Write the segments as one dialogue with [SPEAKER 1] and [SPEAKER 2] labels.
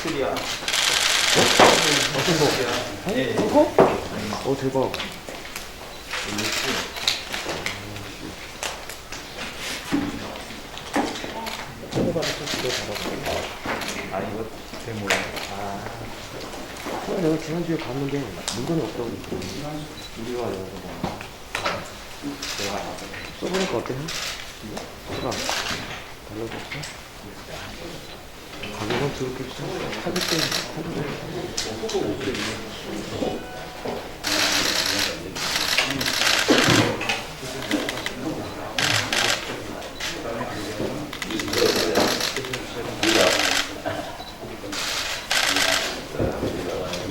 [SPEAKER 1] 미술이야.
[SPEAKER 2] 어떤 거?
[SPEAKER 1] 예.
[SPEAKER 2] 이거? 대박.
[SPEAKER 1] 아, 이거 제목이야.
[SPEAKER 2] 내가 지난주에 갔는데 물건이 없다고 그랬거든.
[SPEAKER 1] 우리가 여기서 내가
[SPEAKER 2] 써보니까 어때? 이거? 달라졌어? 가격은 그렇게 비싸? 가격대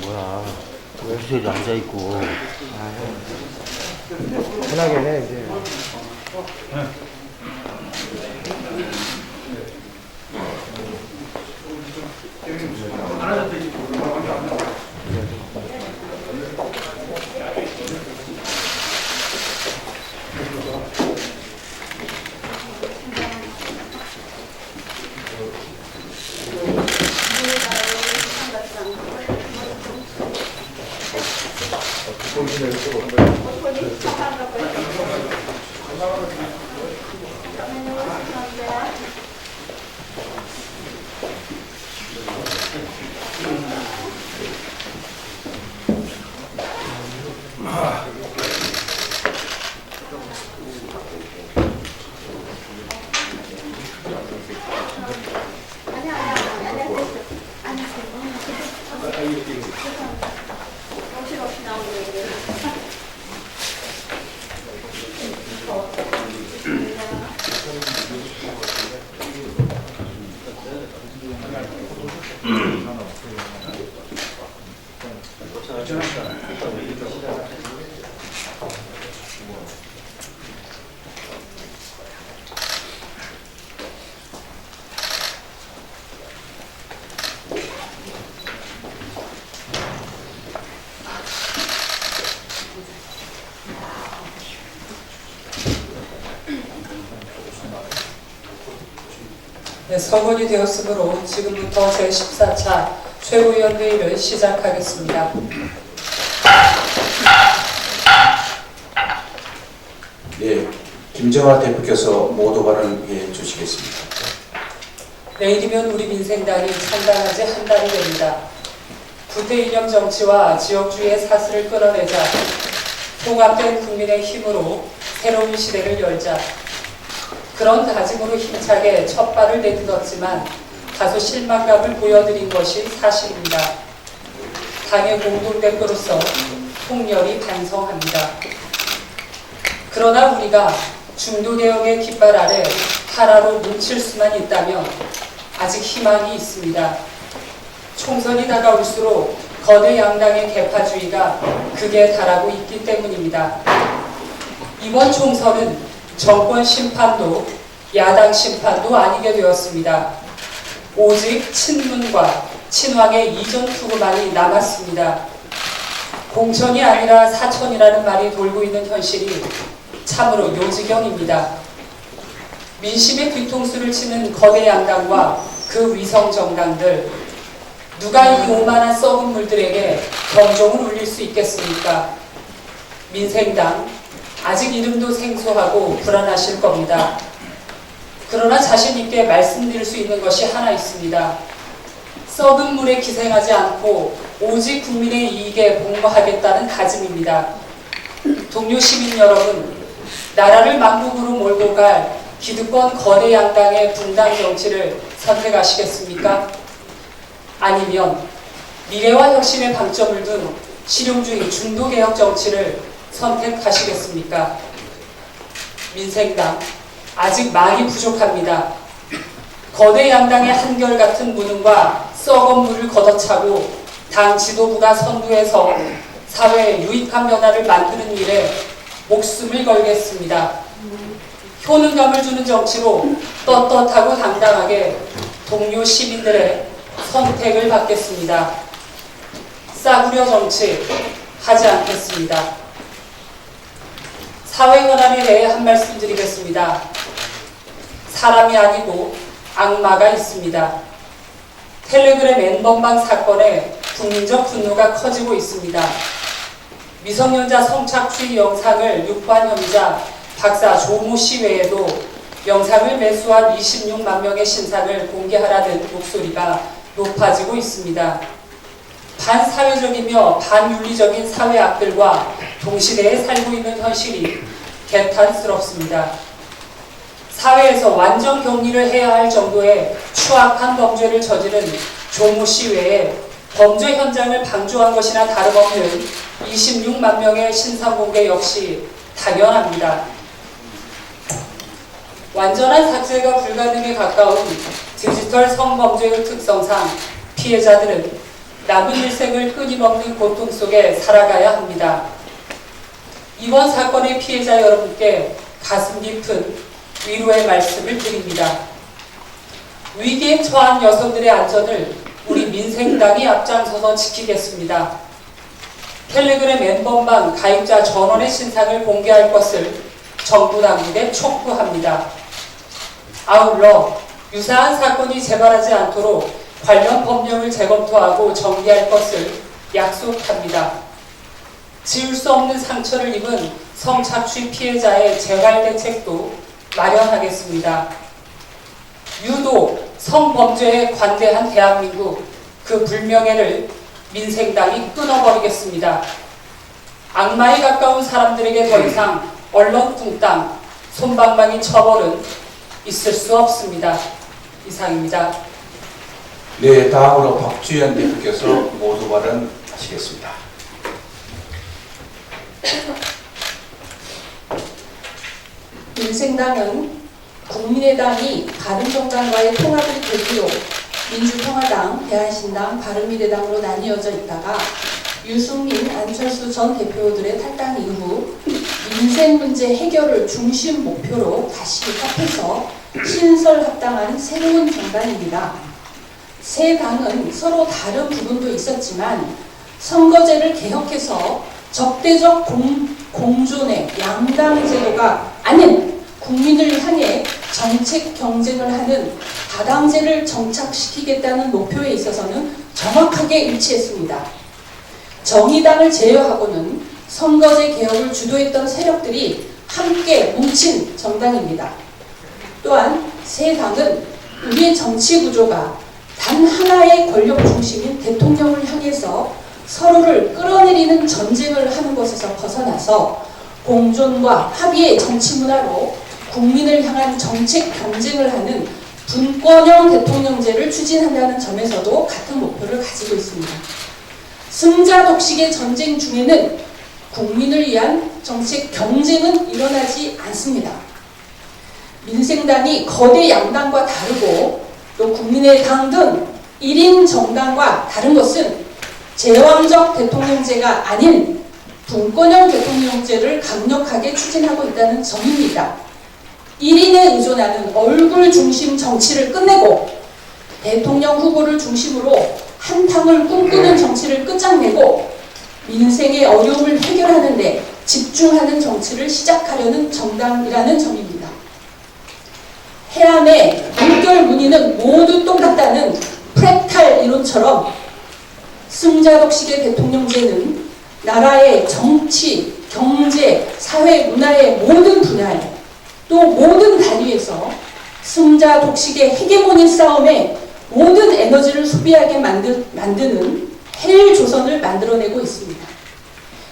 [SPEAKER 3] 뭐야, 주석이 앉아있고.
[SPEAKER 2] 편하게 해 이제.
[SPEAKER 4] 네, 서건이 되었으므로 지금부터 제14차 최고위원회의를 시작하겠습니다.
[SPEAKER 5] 네, 김정아 대표께서 모두 발언해 주시겠습니다.
[SPEAKER 4] 내일이면 우리 민생당이 창당한 지 한 달이 됩니다. 구태 이념 정치와 지역주의의 사슬을 끊어내자, 통합된 국민의 힘으로 새로운 시대를 열자, 그런 다짐으로 힘차게 첫 발을 내딛었지만 다소 실망감을 보여드린 것이 사실입니다. 당의 공동대표로서 통렬히 반성합니다. 그러나 우리가 중도개혁의 깃발 아래 하나로 뭉칠 수만 있다면 아직 희망이 있습니다. 총선이 다가올수록 거대 양당의 개파주의가 극에 달하고 있기 때문입니다. 이번 총선은 정권 심판도 야당 심판도 아니게 되었습니다. 오직 친문과 친왕의 이전 투구만이 남았습니다. 공천이 아니라 사천이라는 말이 돌고 있는 현실이 참으로 요지경입니다. 민심의 뒤통수를 치는 거대 양당과 그 위성 정당들, 누가 이 오만한 썩은 물들에게 경종을 울릴 수 있겠습니까? 민생당, 아직 이름도 생소하고 불안하실 겁니다. 그러나 자신 있게 말씀드릴 수 있는 것이 하나 있습니다. 썩은 물에 기생하지 않고 오직 국민의 이익에 복무하겠다는 다짐입니다. 동료 시민 여러분, 나라를 망국으로 몰고 갈 기득권 거대 양당의 분당 정치를 선택하시겠습니까? 아니면 미래와 혁신의 방점을 둔 실용주의 중도개혁 정치를 선택하시겠습니까? 민생당, 아직 많이 부족합니다. 거대 양당의 한결같은 무능과 썩은 물을 걷어차고 당 지도부가 선두해서 사회에 유익한 변화를 만드는 일에 목숨을 걸겠습니다. 효능감을 주는 정치로 떳떳하고 당당하게 동료 시민들의 선택을 받겠습니다. 싸구려 정치 하지 않겠습니다. 사회 현안에 대해 한 말씀 드리겠습니다. 사람이 아니고 악마가 있습니다. 텔레그램 N번방 사건에 국민적 분노가 커지고 있습니다. 미성년자 성착취 영상을 유포한 혐의자 박사 조모 씨 외에도 영상을 매수한 26만 명의 신상을 공개하라는 목소리가 높아지고 있습니다. 반사회적이며 반윤리적인 사회 악들과 동시대에 살고 있는 현실이 개탄스럽습니다. 사회에서 완전 격리를 해야 할 정도의 추악한 범죄를 저지른 조모 씨 외에 범죄 현장을 방조한 것이나 다름없는 26만 명의 신상 공개 역시 당연합니다. 완전한 삭제가 불가능에 가까운 디지털 성범죄의 특성상 피해자들은 남은 일생을 끊임없는 고통 속에 살아가야 합니다. 이번 사건의 피해자 여러분께 가슴 깊은 위로의 말씀을 드립니다. 위기에 처한 여성들의 안전을 우리 민생당이 앞장서서 지키겠습니다. 텔레그램 N번방 가입자 전원의 신상을 공개할 것을 정부 당국에 촉구합니다. 아울러 유사한 사건이 재발하지 않도록 관련 법령을 재검토하고 정비할 것을 약속합니다. 지울 수 없는 상처를 입은 성착취 피해자의 재활 대책도 마련하겠습니다. 유독 성범죄에 관대한 대한민국, 그 불명예를 민생당이 끊어버리겠습니다. 악마에 가까운 사람들에게 더 이상 얼렁뚱땅, 솜방망이 처벌은 있을 수 없습니다. 이상입니다.
[SPEAKER 5] 네, 다음으로 박주현 대표께서 모두 발언하시겠습니다.
[SPEAKER 6] 민생당은 국민의당이 바른정당과의 통합을 계기로 민주평화당, 대한신당, 바른미래당으로 나뉘어져 있다가 유승민, 안철수 전 대표들의 탈당 이후 민생 문제 해결을 중심 목표로 다시 합해서 신설합당한 새로운 정당입니다. 세 당은 서로 다른 부분도 있었지만 선거제를 개혁해서 적대적 공존의 양당 제도가 아닌 국민을 향해 정책 경쟁을 하는 다당제를 정착시키겠다는 목표에 있어서는 정확하게 일치했습니다. 정의당을 제외하고는 선거제 개혁을 주도했던 세력들이 함께 뭉친 정당입니다. 또한 세 당은 우리의 정치 구조가 단 하나의 권력 중심인 대통령을 향해서 서로를 끌어내리는 전쟁을 하는 것에서 벗어나서 공존과 합의의 정치 문화로 국민을 향한 정책 경쟁을 하는 분권형 대통령제를 추진한다는 점에서도 같은 목표를 가지고 있습니다. 승자 독식의 전쟁 중에는 국민을 위한 정책 경쟁은 일어나지 않습니다. 민생당이 거대 양당과 다르고 또 국민의당 등 1인 정당과 다른 것은 제왕적 대통령제가 아닌 분권형 대통령제를 강력하게 추진하고 있다는 점입니다. 1인에 의존하는 얼굴 중심 정치를 끝내고 대통령 후보를 중심으로 한탕을 꿈꾸는 정치를 끝장내고 민생의 어려움을 해결하는 데 집중하는 정치를 시작하려는 정당이라는 점입니다. 해안의 물결 무늬는 모두 똑같다는 프랙탈 이론처럼 승자독식의 대통령제는 나라의 정치, 경제, 사회, 문화의 모든 분야에 또 모든 단위에서 승자독식의 헤게모니 싸움에 모든 에너지를 소비하게 만드는 헬 조선을 만들어내고 있습니다.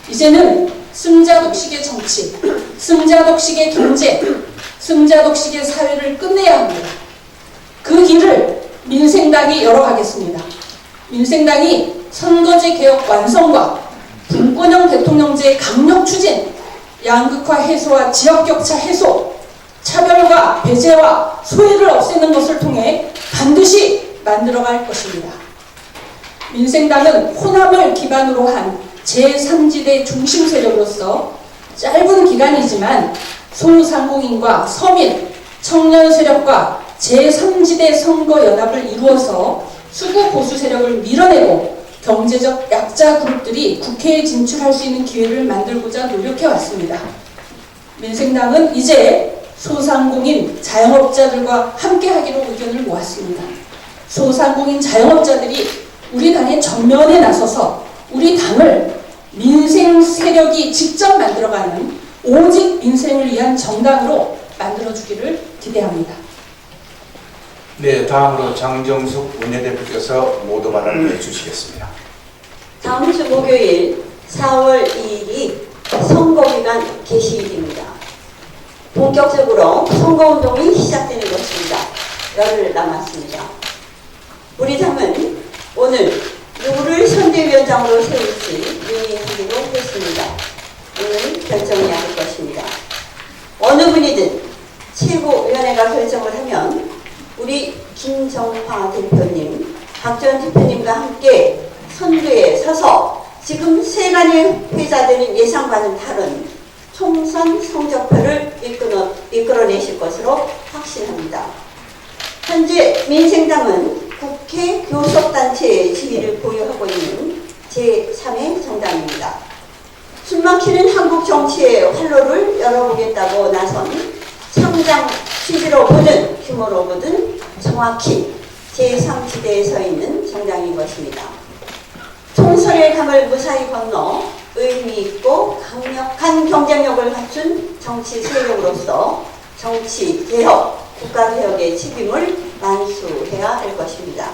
[SPEAKER 6] 이제는 승자독식의 정치, 승자독식의 경제, 승자독식의 사회를 끝내야 합니다. 그 길을 민생당이 열어가겠습니다. 민생당이 선거제 개혁 완성과 분권형 대통령제의 강력 추진, 양극화 해소와 지역격차 해소, 차별과 배제와 소외를 없애는 것을 통해 반드시 만들어갈 것입니다. 민생당은 호남을 기반으로 한 제3지대 중심 세력으로서 짧은 기간이지만 소상공인과 서민, 청년 세력과 제3지대 선거연합을 이루어서 수구 보수 세력을 밀어내고 경제적 약자 그룹들이 국회에 진출할 수 있는 기회를 만들고자 노력해왔습니다. 민생당은 이제 소상공인, 자영업자들과 함께하기로 의견을 모았습니다. 소상공인 자영업자들이 우리 당의 전면에 나서서 우리 당을 민생 세력이 직접 만들어가는 오직 민생을 위한 정당으로 만들어주기를 기대합니다.
[SPEAKER 5] 네, 다음으로 장정숙 원내대표께서 모두 발언을 해주시겠습니다.
[SPEAKER 7] 다음 주 목요일 4월 2일이 선거기간 개시일입니다. 본격적으로 선거운동이 시작되는 것입니다. 열흘 남았습니다. 우리 당은 오늘 누구를 선대위원장으로 세울지 논의하기로 했습니다. 오늘 결정해야 할 것입니다. 어느 분이든 최고위원회가 결정을 하면 우리 김정화 대표님, 박지원 대표님과 함께 선두에 서서 지금 세간이 회자되는 예상과는 다른 총선 성적표를 이끌어내실 것으로 확신합니다. 현재 민생당은 국회 교섭단체의 지위를 보유하고 있는 제3의 정당입니다. 숨막히는 한국 정치의 활로를 열어보겠다고 나선 성장 취지로 보든 규모로 보든 정확히 제3지대에 서 있는 정당인 것입니다. 총선의 강을 무사히 건너 의미 있고 강력한 경쟁력을 갖춘 정치 세력으로서 정치 개혁, 국가 개혁의 책임을 완수해야 할 것입니다.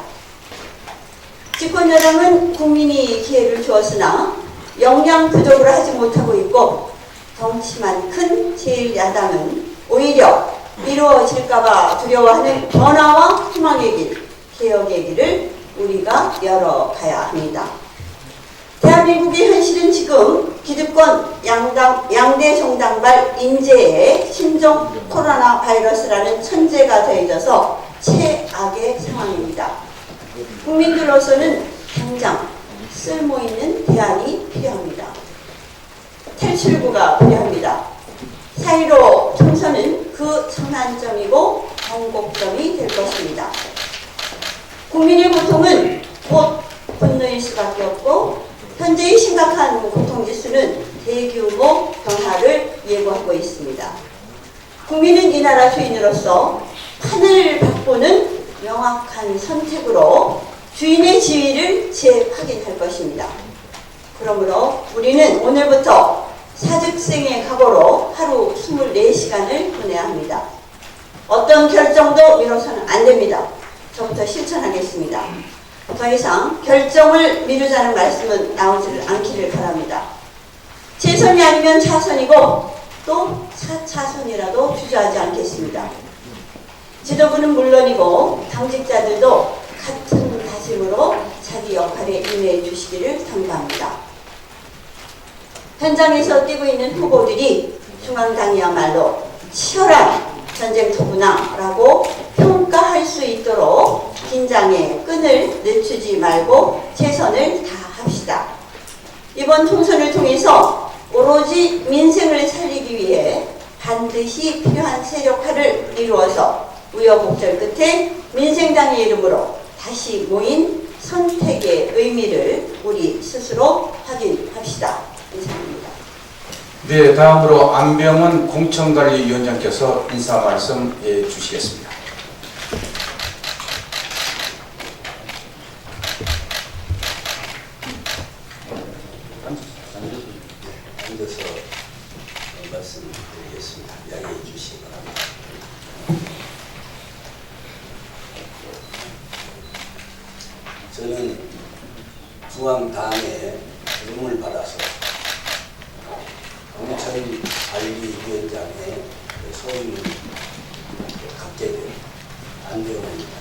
[SPEAKER 7] 집권여당은 국민이 기회를 주었으나 역량 부족을 하지 못하고 있고 덩치만 큰 제1야당은 오히려 이루어질까봐 두려워하는 변화와 희망의 길, 개혁의 길을 우리가 열어가야 합니다. 대한민국의 현실은 지금 기득권 양대 정당발 인재의 신종 코로나 바이러스라는 천재가 더해져서 최악의 상황입니다. 국민들로서는 당장 쓸모있는 대안이 필요합니다. 탈출구가 필요합니다. 4.15 총선은 그 전환점이고 변곡점이 될 것입니다. 국민의 고통은 곧 분노일 수밖에 없고 현재의 심각한 고통지수는 대규모 변화를 예고하고 있습니다. 국민은 이 나라 주인으로서 판을 바꾸는 명확한 선택으로 주인의 지위를 재확인할 것입니다. 그러므로 우리는 오늘부터 사직생의 각오로 하루 24시간을 보내야 합니다. 어떤 결정도 미뤄서는 안 됩니다. 저부터 실천하겠습니다. 더 이상 결정을 미루자는 말씀은 나오지를 않기를 바랍니다. 재선이 아니면 차선이고 또 4차선이라도 주저하지 않겠습니다. 지도부는 물론이고 당직자들도 같은 다짐으로 자기 역할에 임해 주시기를 당부합니다. 현장에서 뛰고 있는 후보들이 중앙당이야말로 치열한 전쟁터구나라고 평가할 수 있도록 긴장의 끈을 늦추지 말고 최선을 다합시다. 이번 총선을 통해서 오로지 민생을 살리기 위해 반드시 필요한 세력화를 이루어서 우여곡절 끝에 민생당의 이름으로 다시 모인 선택의 의미를 우리 스스로 확인합시다. 이상입니다.
[SPEAKER 5] 네, 다음으로 안병원 공천관리위원장께서 인사 말씀해 주시겠습니다.
[SPEAKER 8] 앉아서 말씀드리겠습니다. 양해해 주시기 바랍니다. 저는 중앙당의 부름을 받아서 공천관리위원장의 소임을 갖게 된 안병원입니다.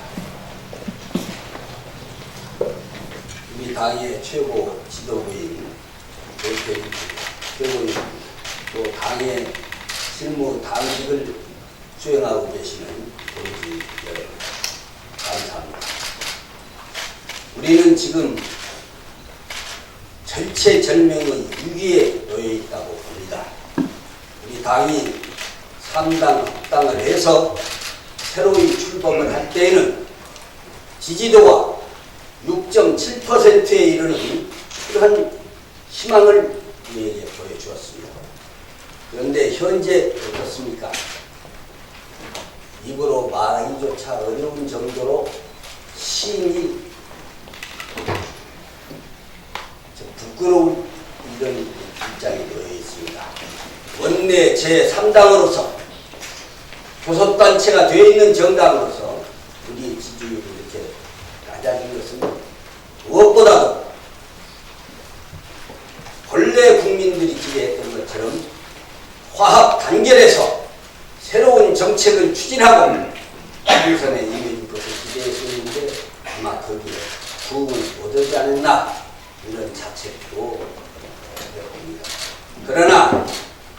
[SPEAKER 8] 우리 당의 최고 지도부인 대표님, 또 당의 실무 당직을 수행하고 계시는 동지 여러분, 감사합니다. 우리는 지금 절체절명의 위기에 놓여 있다고 봅니다. 우리 당이 3당 합당을 해서 새로이 출범을 할 때에는 지지도가 6.7%에 이르는 큰 희망을 우리에게 보여주었습니다. 그런데 현재 어떻습니까? 입으로 말하기조차 어려운 정도로 시인이 부끄러운 이런 입장이 되어 있습니다. 원내 제3당으로서 교섭단체가 되어 있는 정당으로서 우리 지지율이 이렇게 낮아진 것은 무엇보다도 본래 국민들이 기대했던 것처럼 화합 단결해서 새로운 정책을 추진하고 일선에 임해줄 것을 기대했었는데 아마 거기에 부응을 못하지 않았나 이런 자책도 해봅니다. 그러나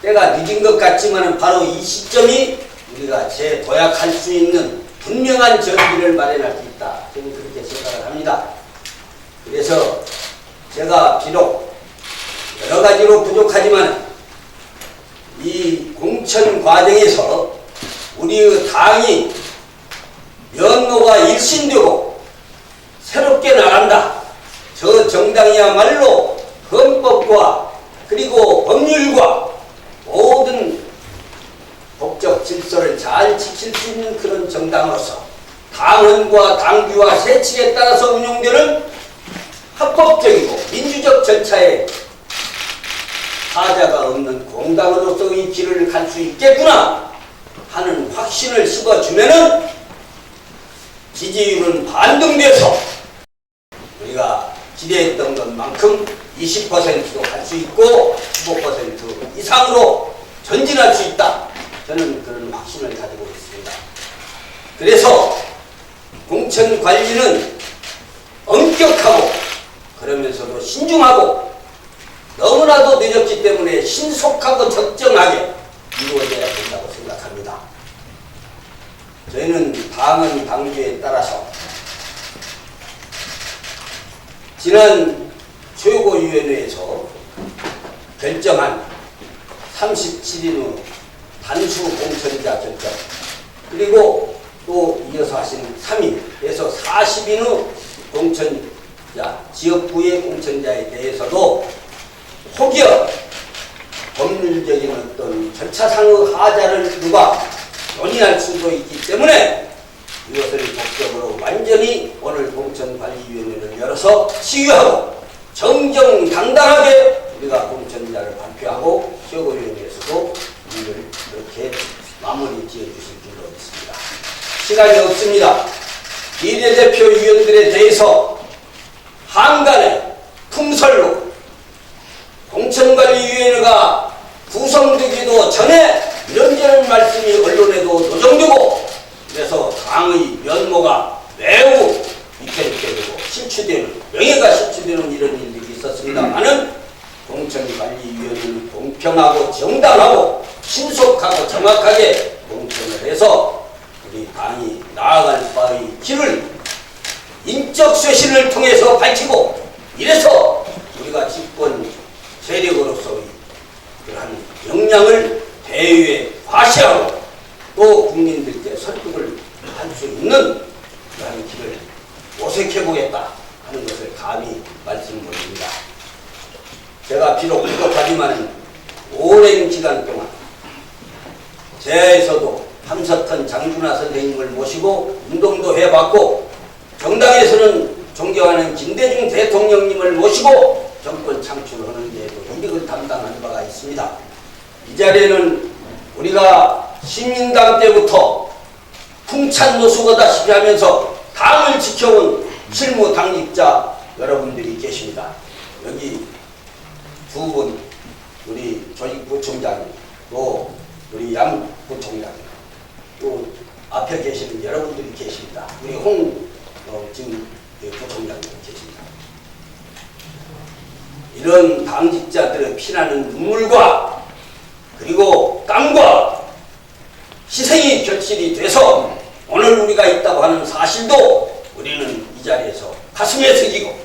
[SPEAKER 8] 때가 늦은 것 같지만 바로 이 시점이 우리가 재도약할 수 있는 분명한 전기를 마련할 수 있다. 저는 그렇게 생각을 합니다. 그래서 제가 비록 여러 가지로 부족하지만 이 공천 과정에서 우리의 당이 면모가 일신되고 새롭게 나간다. 저 정당이야말로 헌법과 그리고 법률과 모든 법적 질서를 잘 지킬 수 있는 그런 정당으로서 당헌과 당규와 세칙에 따라서 운영되는 합법적이고 민주적 절차에 하자가 없는 공당으로서의 길을 갈 수 있겠구나 하는 확신을 심어주면은 지지율은 반등돼서 우리가 기대했던 것만큼 20%도 갈 수 있고 15% 이상으로 전진할 수 있다. 저는 그런 확신을 가지고 있습니다. 그래서 공천 관리는 엄격하고 그러면서도 신중하고 너무나도 늦었기 때문에 신속하고 적정하게 이루어져야 된다고 생각합니다. 저희는 당헌 당규에 따라서 지난 최고위원회에서 결정한 37인 후 단수 공천자 결정 그리고 또 이어서 하신 3인에서 40인 후 공천자 지역구의 공천자에 대해서도 혹여 법률적인 어떤 절차상의 하자를 누가 논의할 수도 있기 때문에 이것을 법적으로 완전히 오늘 공천관리위원회를 열어서 시위하고 정정당당하게 우리가 공천자를 발표하고 최고위원회에서도 이를 이렇게 마무리 지어주실 줄로 믿습니다. 시간이 없습니다. 비례대표 위원들에 대해서 한간에 풍설로 공천관리위원회가 구성되기도 전에 이런저런 말씀이 언론에도 노정되고 그래서 당의 면모가 매우 위태롭게 실추되는 명예가 실추되는 이런 일들이 있었습니다만은 공천관리위원회는 공평하고 정당하고 신속하고 정확하게 공천을 해서 우리 당이 나아갈 바의 길을 인적 쇄신을 통해서 밝히고 이래서 우리가 집권 세력으로서의 그러한 역량을 대의에 과시하고 또 국민들께 설득을 할 수 있는 그러한 길을 모색해보겠다 하는 것을 감히 말씀드립니다. 제가 비록 부족하지만 오랜 기간 동안 제야에서도 함석헌 장준하 선생님을 모시고 운동도 해봤고 정당에서는 존경하는 김대중 대통령님을 모시고 정권 창출하는 데에도 이력을 담당한 바가 있습니다. 이 자리에는 우리가 신민당 때부터 풍찬 노숙하다시피 하면서 당을 지켜온 실무 당직자 여러분들이 계십니다. 여기 두 분, 우리 조직부총장, 또 우리 양 부총장, 또 앞에 계시는 여러분들이 계십니다. 우리 지금 부총장님 계십니다. 이런 당직자들의 피나는 눈물과 그리고 땀과 희생이 결실이 돼서 오늘 우리가 있다고 하는 사실도 우리는 이 자리에서 가슴에 새기고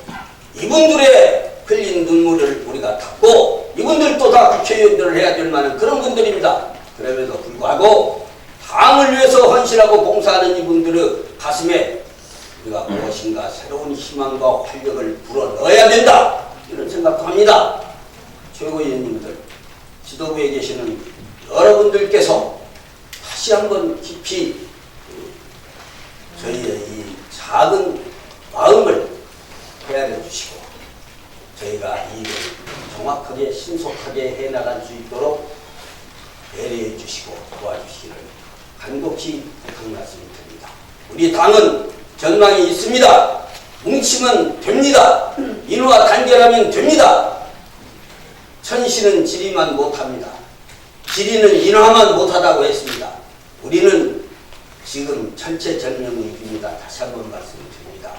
[SPEAKER 8] 이분들의 흘린 눈물을 우리가 닦고 이분들도 다 국회의원들을 해야 될 만한 그런 분들입니다. 그럼에도 불구하고 당을 위해서 헌신하고 봉사하는 이분들의 가슴에 우리가 무엇인가 새로운 희망과 활력을 불어넣어야 된다 이런 생각도 합니다. 최고위원님들, 지도부에 계시는 여러분들께서 다시 한번 깊이 저희의 이 작은 마음을 헤아려 주시고 저희가 이 일을 정확하게 신속하게 해나갈 수 있도록 배려해 주시고 도와주시기를 간곡히 부탁 말씀드립니다. 우리 당은 전망이 있습니다. 뭉치면 됩니다. 인후와 단결하면 됩니다. 천시는 지리만 못합니다. 지리는 인화만 못하다고 했습니다. 우리는 지금 철체전명위기입니다. 다시 한번 말씀드립니다.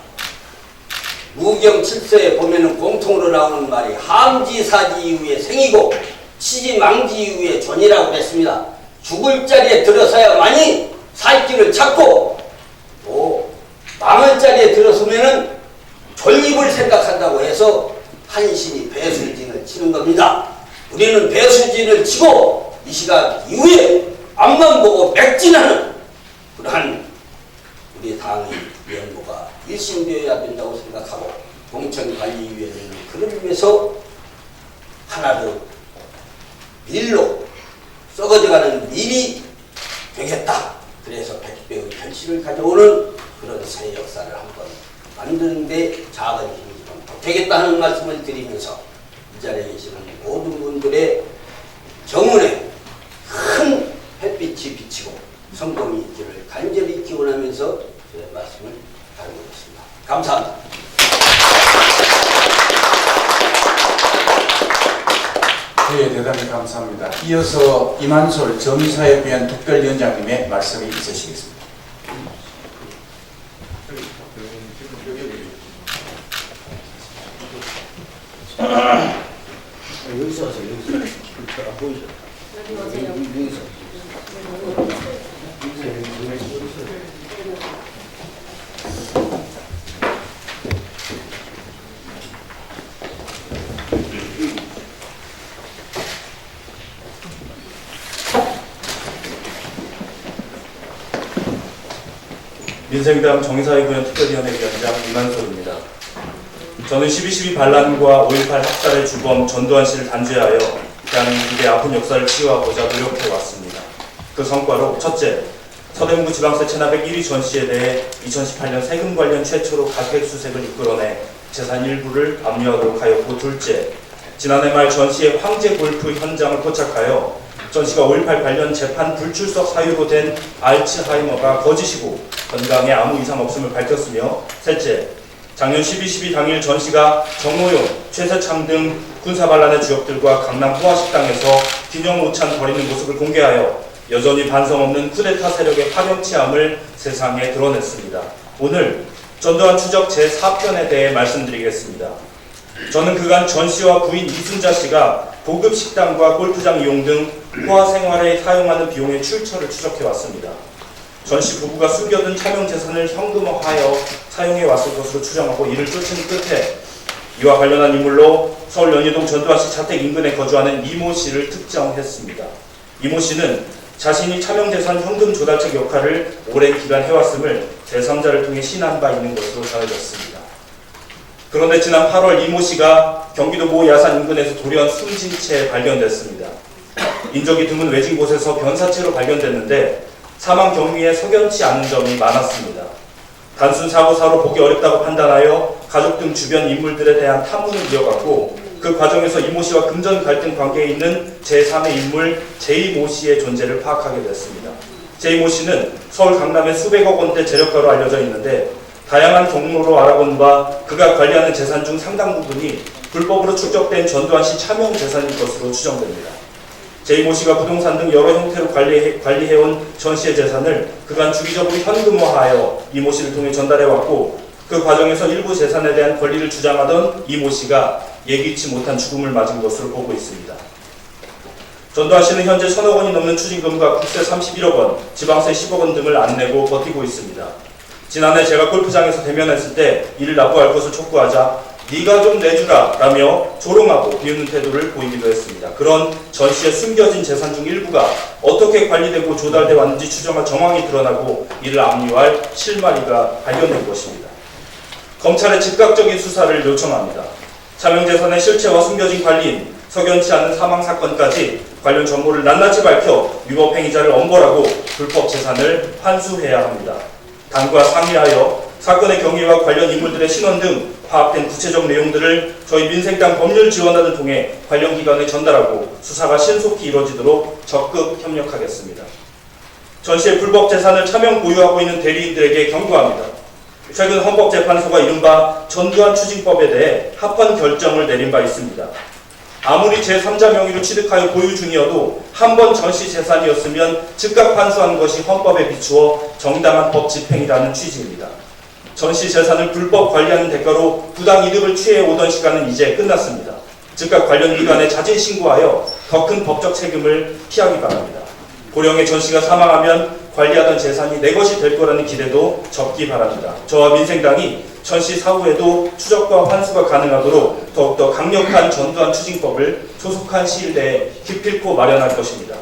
[SPEAKER 8] 무경 7서에 보면은 공통으로 나오는 말이 함지사지 이후에 생이고 치지망지 이후에 존이라고 했습니다. 죽을 자리에 들어서야만이 살 길을 찾고 또 망할 자리에 들어서면은 존립을 생각한다고 해서 한신이 배수진을 치는 겁니다. 우리는 배수진을 치고 이 시각 이후에 앞만 보고 맥진하는 그러한 우리 당의 면모가 일신되어야 된다고 생각하고 공천관리위원회는 그를 위해서 하나로 밀로 썩어져가는 밀이 되겠다. 그래서 100배의 결실을 가져오는 그런 새 역사를 한번 만드는데 작은 힘이지만 되겠다 하는 말씀을 드리면서 이 자리에 계시는 모든 분들의 정문에 큰 햇빛이 비치고 성공이 있기를 간절히 기원하면서 제 말씀을 드리겠습니다. 감사합니다.
[SPEAKER 5] 네, 대단히 감사합니다. 이어서 이만솔 정의사회위원 특별위원장님의 말씀이 있으시겠습니다.
[SPEAKER 3] 여기서 하세요. 여기서. 안 보이죠? 여기서.
[SPEAKER 9] 민생당 정의사회위원 특별위원회 위원장 이만솔입니다. 저는 12.12 반란과 5.18 학살의 주범 전두환 씨를 단죄하여 대한민국의 아픈 역사를 치유하고자 노력해왔습니다. 그 성과로 첫째, 서대문구 지방세 체납액 1위 전 씨에 대해 2018년 세금 관련 최초로 가택수색을 이끌어내 재산 일부를 압류하도록 하였고, 둘째, 지난해 말 전 씨의 황제 골프 현장을 포착하여 전 씨가 5.18 관련 재판 불출석 사유로 된 알츠하이머가 거짓이고 건강에 아무 이상 없음을 밝혔으며, 셋째, 작년 12.12 당일 전 씨가 정모용, 최세창 등 군사반란의 주역들과 강남 호화식당에서 기념 오찬 벌이는 모습을 공개하여 여전히 반성 없는 쿠데타 세력의 파렴치함을 세상에 드러냈습니다. 오늘 전두환 추적 제4편에 대해 말씀드리겠습니다. 저는 그간 전 씨와 부인 이순자 씨가 고급 식당과 골프장 이용 등 호화 생활에 사용하는 비용의 출처를 추적해왔습니다. 전 씨 부부가 숨겨둔 차명 재산을 현금화하여 사용해왔을 것으로 추정하고 이를 쫓은 끝에 이와 관련한 인물로 서울 연희동 전두환 씨 자택 인근에 거주하는 이모 씨를 특정했습니다. 이모 씨는 자신이 차명 재산 현금 조달책 역할을 오랜 기간 해왔음을 제3자를 통해 신한 바 있는 것으로 전해졌습니다. 그런데 지난 8월 이모 씨가 경기도 모 야산 인근에서 돌연 숨진 채 발견됐습니다. 인적이 드문 외진 곳에서 변사체로 발견됐는데 사망 경위에 석연치 않은 점이 많았습니다. 단순 사고사로 보기 어렵다고 판단하여 가족 등 주변 인물들에 대한 탐문을 이어갔고, 그 과정에서 이모 씨와 금전 갈등 관계에 있는 제3의 인물 제이모 씨의 존재를 파악하게 됐습니다. 제이모 씨는 서울 강남의 수백억 원대 재력가로 알려져 있는데 다양한 경로로 알아본 바 그가 관리하는 재산 중 상당 부분이 불법으로 축적된 전두환 씨 차명 재산일 것으로 추정됩니다. 제이모 씨가 부동산 등 여러 형태로 관리해온 전 씨의 재산을 그간 주기적으로 현금화하여 이모 씨를 통해 전달해왔고, 그 과정에서 일부 재산에 대한 권리를 주장하던 이모 씨가 예기치 못한 죽음을 맞은 것으로 보고 있습니다. 전두환 씨는 현재 1,000억 원이 넘는 추징금과 국세 31억 원, 지방세 10억 원 등을 안 내고 버티고 있습니다. 지난해 제가 골프장에서 대면했을 때 이를 납부할 것을 촉구하자 네가 좀 내주라 라며 조롱하고 비웃는 태도를 보이기도 했습니다. 그런 전 씨의 숨겨진 재산 중 일부가 어떻게 관리되고 조달돼 왔는지 추정할 정황이 드러나고 이를 압류할 실마리가 발견된 것입니다. 검찰의 즉각적인 수사를 요청합니다. 차명재산의 실체와 숨겨진 관리인, 석연치 않은 사망사건까지 관련 정보를 낱낱이 밝혀 위법행위자를 엄벌하고 불법 재산을 환수해야 합니다. 당과 상의하여 사건의 경위와 관련 인물들의 신원 등 파악된 구체적 내용들을 저희 민생당 법률지원단을 통해 관련 기관에 전달하고 수사가 신속히 이루어지도록 적극 협력하겠습니다. 전 씨의 불법 재산을 차명 보유하고 있는 대리인들에게 경고합니다. 최근 헌법재판소가 이른바 전두환 추징법에 대해 합헌 결정을 내린 바 있습니다. 아무리 제3자 명의로 취득하여 보유 중이어도 한 번 전 씨 재산이었으면 즉각 환수하는 것이 헌법에 비추어 정당한 법 집행이라는 취지입니다. 전 씨 재산을 불법 관리하는 대가로 부당 이득을 취해 오던 시간은 이제 끝났습니다. 즉각 관련 기관에 자진 신고하여 더 큰 법적 책임을 피하기 바랍니다. 고령의 전 씨가 사망하면 관리하던 재산이 내 것이 될 거라는 기대도 접기 바랍니다. 저와 민생당이 전 씨 사후에도 추적과 환수가 가능하도록 더욱더 강력한 전두환 추징법을 조속한 시일 내에 기필코 마련할 것입니다.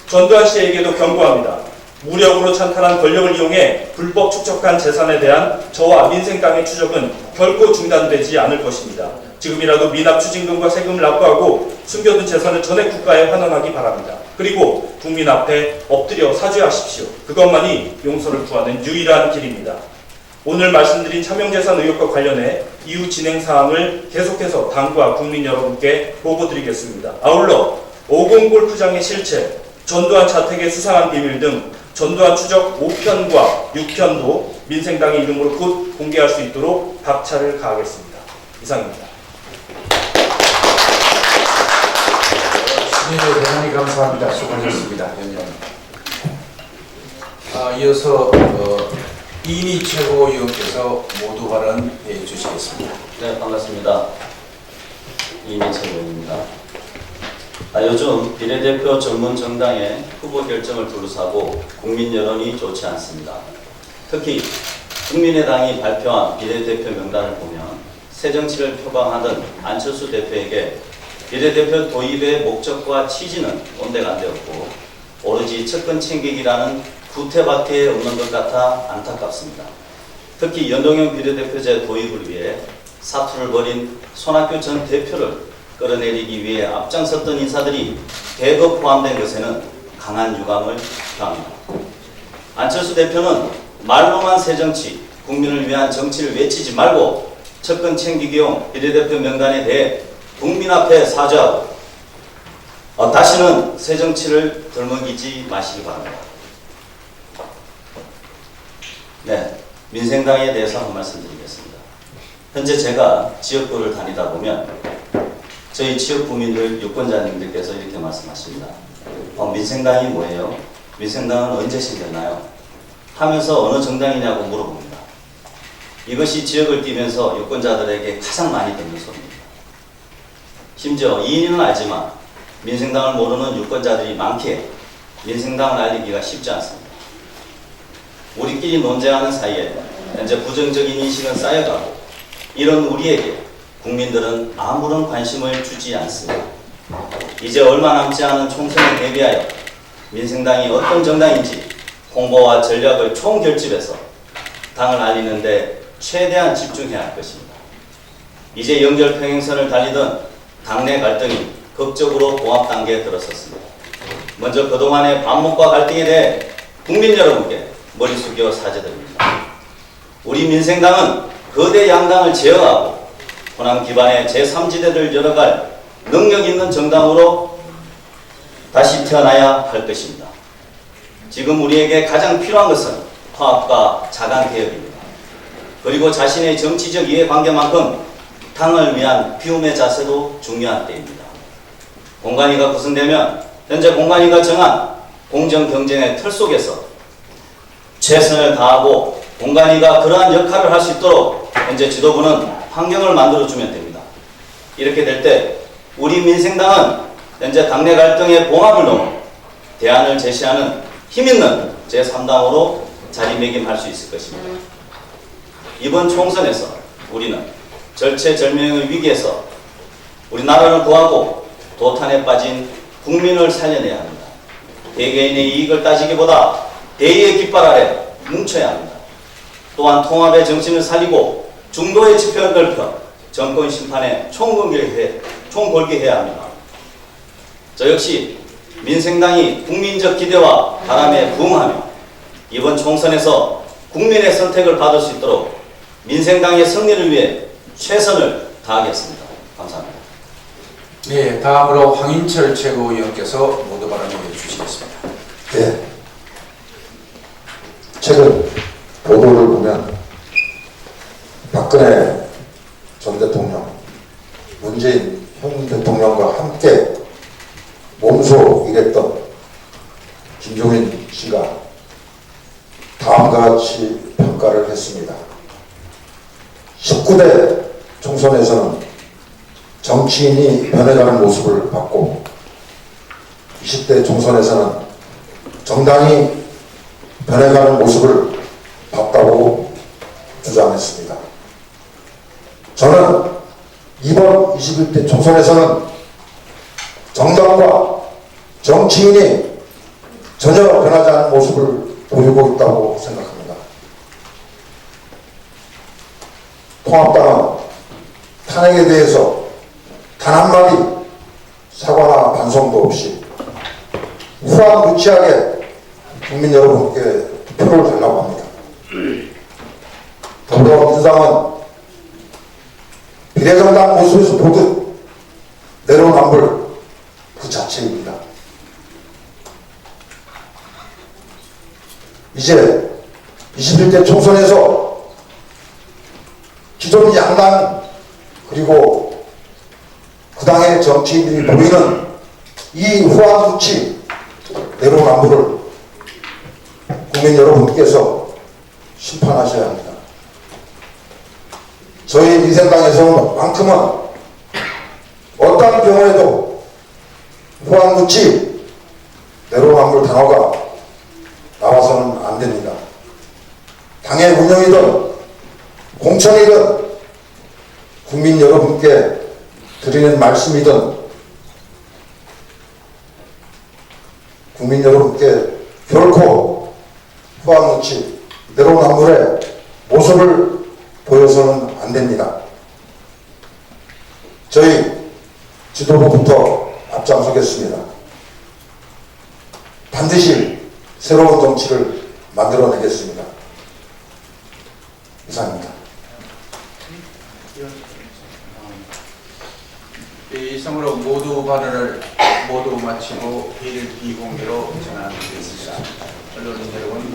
[SPEAKER 9] 전두환 씨에게도 경고합니다. 무력으로 찬탈한 권력을 이용해 불법 축적한 재산에 대한 저와 민생당의 추적은 결코 중단되지 않을 것입니다. 지금이라도 미납 추징금과 세금을 납부하고 숨겨둔 재산을 전액 국가에 환원하기 바랍니다. 그리고 국민 앞에 엎드려 사죄하십시오. 그것만이 용서를 구하는 유일한 길입니다. 오늘 말씀드린 차명재산 의혹과 관련해 이후 진행 사항을 계속해서 당과 국민 여러분께 보고드리겠습니다. 아울러 50 골프장의 실체, 전두환 자택의 수상한 비밀 등 전두환 추적 5편과 6편도 민생당의 이름으로 곧 공개할 수 있도록 박차를 가하겠습니다. 이상입니다.
[SPEAKER 5] 네, 대단히 감사합니다. 수고하셨습니다. 위원장님. 이어서 이인희 최고위원께서 모두 발언해 주시겠습니다.
[SPEAKER 10] 네, 반갑습니다. 이인희 최고위원입니다. 요즘 비례대표 전문 정당의 후보 결정을 두루사고 국민 여론이 좋지 않습니다. 특히 국민의당이 발표한 비례대표 명단을 보면 새정치를 표방하던 안철수 대표에게 비례대표 도입의 목적과 취지는 온데가 안 되었고 오로지 측근 챙기기라는 구태밭에 없는 것 같아 안타깝습니다. 특히 연동형 비례대표제 도입을 위해 사투를 벌인 손학규 전 대표를 끌어내리기 위해 앞장섰던 인사들이 대거 포함된 것에는 강한 유감을 표합니다. 안철수 대표는 말로만 새정치, 국민을 위한 정치를 외치지 말고 측근 챙기기용 비례대표 명단에 대해 국민 앞에 사죄하고 다시는 새정치를 덜먹이지 마시기 바랍니다. 네, 민생당에 대해서 한 말씀 드리겠습니다. 현재 제가 지역구를 다니다 보면 저희 지역구민들 유권자님들께서 이렇게 말씀하십니다. 민생당이 뭐예요? 민생당은 언제 생겼나요? 하면서 어느 정당이냐고 물어봅니다. 이것이 지역을 뛰면서 유권자들에게 가장 많이 듣는 소리입니다. 심지어 이인희는 알지만 민생당을 모르는 유권자들이 많기에 민생당을 알리기가 쉽지 않습니다. 우리끼리 논쟁하는 사이에 현재 부정적인 인식은 쌓여가고 이런 우리에게 국민들은 아무런 관심을 주지 않습니다. 이제 얼마 남지 않은 총선에 대비하여 민생당이 어떤 정당인지 홍보와 전략을 총결집해서 당을 알리는 데 최대한 집중해야 할 것입니다. 이제 연결평행선을 달리던 당내 갈등이 극적으로 봉합 단계에 들어섰습니다. 먼저 그동안의 반목과 갈등에 대해 국민 여러분께 머리 숙여 사죄드립니다. 우리 민생당은 거대 양당을 제어하고 호남 기반의 제3지대를 열어갈 능력 있는 정당으로 다시 태어나야 할 것입니다. 지금 우리에게 가장 필요한 것은 화합과 자강개혁입니다. 그리고 자신의 정치적 이해관계만큼 당을 위한 비움의 자세도 중요한 때입니다. 공관위가 구성되면 현재 공관위가 정한 공정경쟁의 틀 속에서 최선을 다하고 공관위가 그러한 역할을 할 수 있도록 현재 지도부는 환경을 만들어주면 됩니다. 이렇게 될 때 우리 민생당은 현재 당내 갈등의 봉합을 넘어 대안을 제시하는 힘있는 제3당으로 자리매김할 수 있을 것입니다. 이번 총선에서 우리는 절체절명의 위기에서 우리나라를 구하고 도탄에 빠진 국민을 살려내야 합니다. 개개인의 이익을 따지기보다 대의의 깃발 아래 뭉쳐야 합니다. 또한 통합의 정신을 살리고 중도의 지평을 넓혀 정권 심판에 총궐기해야 합니다. 저 역시 민생당이 국민적 기대와 바람에 부응하며 이번 총선에서 국민의 선택을 받을 수 있도록 민생당의 승리를 위해 최선을 다하겠습니다. 감사합니다.
[SPEAKER 5] 네, 다음으로 황인철 최고위원께서 모두 발언해 주시겠습니다.
[SPEAKER 11] 네. 최근 보도를 보면 박근혜 전 대통령, 문재인 현 대통령과 함께 몸소 일했던 김종인 씨가 다음과 같이 평가를 했습니다. 19대 총선에서는 정치인이 변해가는 모습을 봤고 20대 총선에서는 정당이 변해가는 모습을 봤다고 주장했습니다. 저는 이번 21대 총선에서는 정당과 정치인이 전혀 변하지 않은 모습을 보이고 있다고 생각합니다. 통합당은 탄핵에 대해서 단 한마디 사과나 반성도 없이 후한무치하게 국민 여러분께 투표를 달라고 합니다. 더불어민주당은 비례정당 모습에서 보듯 내로남불 그 자체입니다. 이제 21대 총선에서 기존 양당 그리고 그 당의 정치인들이 보이는 이 후한무치 내로남불을 국민 여러분께서 심판하셔야 합니다. 저희 민생당에서만큼은 어떤 경우에도 후한무치 내로남불 단어가 나와서는 안 됩니다. 당의 운영이든 공천이든 국민 여러분께 드리는 말씀이든 국민 여러분께 결코 후한무치 내로남불의 모습을 보여서는 안 됩니다. 저희 지도부부터 앞장서겠습니다. 반드시 새로운 정치를 만들어내겠습니다. 이상입니다.
[SPEAKER 5] 이상으로 모두 발언을 모두 마치고 회의를 비공개로 전환하겠습니다. 언론인 여러분,